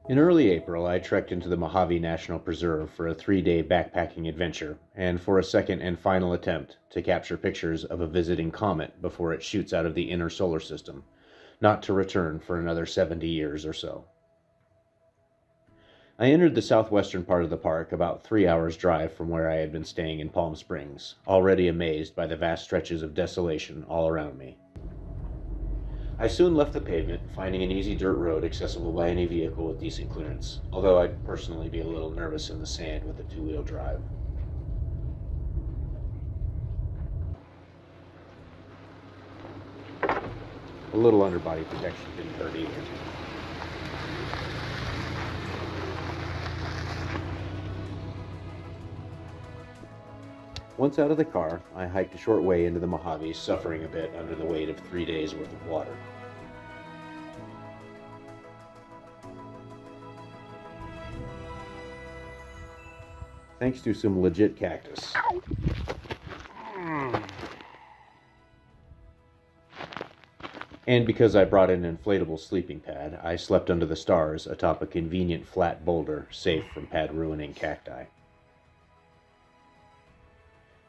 In early April, I trekked into the Mojave National Preserve for a 3-day backpacking adventure, and for a second and final attempt to capture pictures of a visiting comet before it shoots out of the inner solar system, not to return for another 70 years or so. I entered the southwestern part of the park about 3 hours' drive from where I had been staying in Palm Springs, already amazed by the vast stretches of desolation all around me. I soon left the pavement, finding an easy dirt road accessible by any vehicle with decent clearance, although I'd personally be a little nervous in the sand with a two-wheel drive. A little underbody protection didn't hurt either. Once out of the car, I hiked a short way into the Mojave, suffering a bit under the weight of 3 days' worth of water. Thanks to some legit cactus. And because I brought an inflatable sleeping pad, I slept under the stars atop a convenient flat boulder, safe from pad-ruining cacti.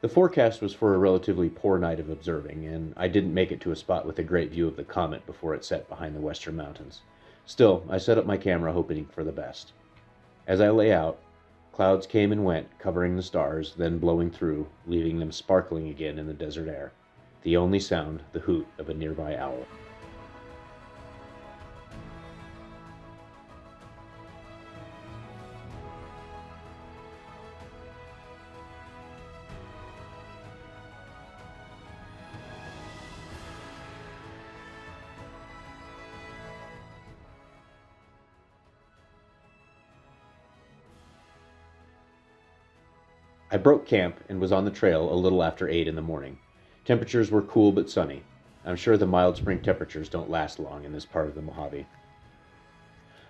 The forecast was for a relatively poor night of observing, and I didn't make it to a spot with a great view of the comet before it set behind the western mountains. Still, I set up my camera hoping for the best. As I lay out, clouds came and went, covering the stars, then blowing through, leaving them sparkling again in the desert air. The only sound, the hoot of a nearby owl. I broke camp and was on the trail a little after 8 in the morning. Temperatures were cool but sunny. I'm sure the mild spring temperatures don't last long in this part of the Mojave.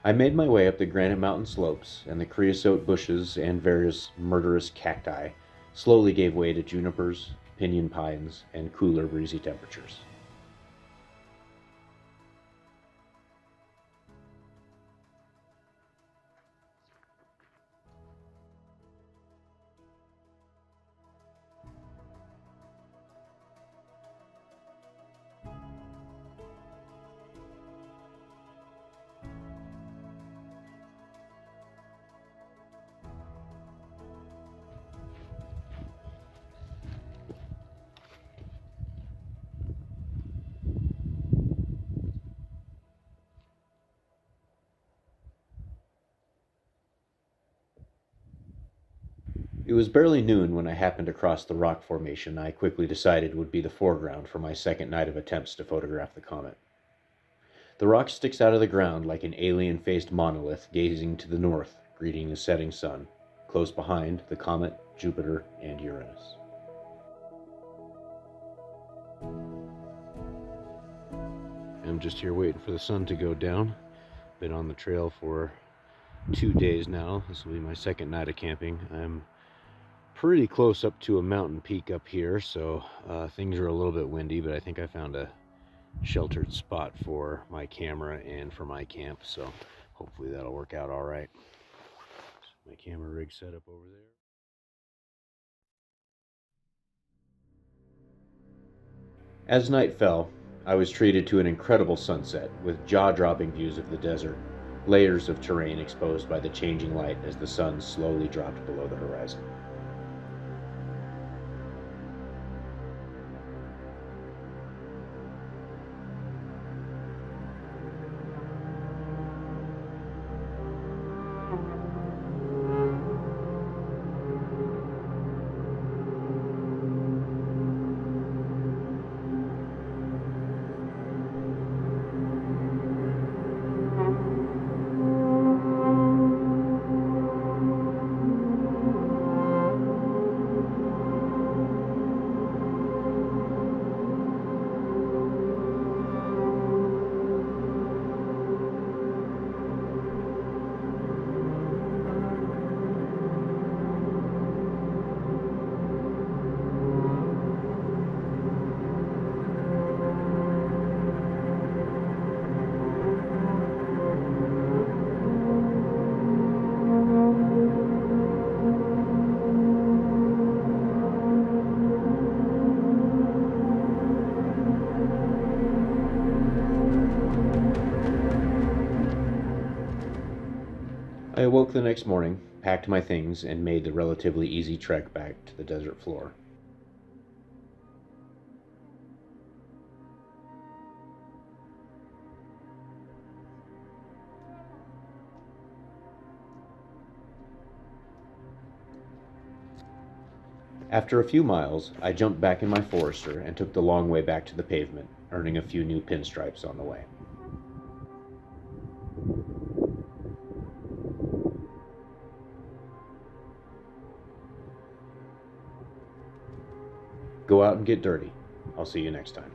I made my way up the granite mountain slopes, and the creosote bushes and various murderous cacti slowly gave way to junipers, pinyon pines, and cooler breezy temperatures. It was barely noon when I happened across the rock formation I quickly decided would be the foreground for my second night of attempts to photograph the comet. The rock sticks out of the ground like an alien-faced monolith gazing to the north, greeting the setting sun. Close behind, the comet, Jupiter, and Uranus. I'm just here waiting for the sun to go down. Been on the trail for 2 days now. This will be my second night of camping. I'm pretty close up to a mountain peak up here, so things are a little bit windy, but I think I found a sheltered spot for my camera and for my camp, so hopefully that'll work out all right. My camera rig set up over there. As night fell, I was treated to an incredible sunset with jaw-dropping views of the desert, layers of terrain exposed by the changing light as the sun slowly dropped below the horizon. the next morning, packed my things, and made the relatively easy trek back to the desert floor. After a few miles, I jumped back in my Forester and took the long way back to the pavement, earning a few new pinstripes on the way. Go out and get dirty. I'll see you next time.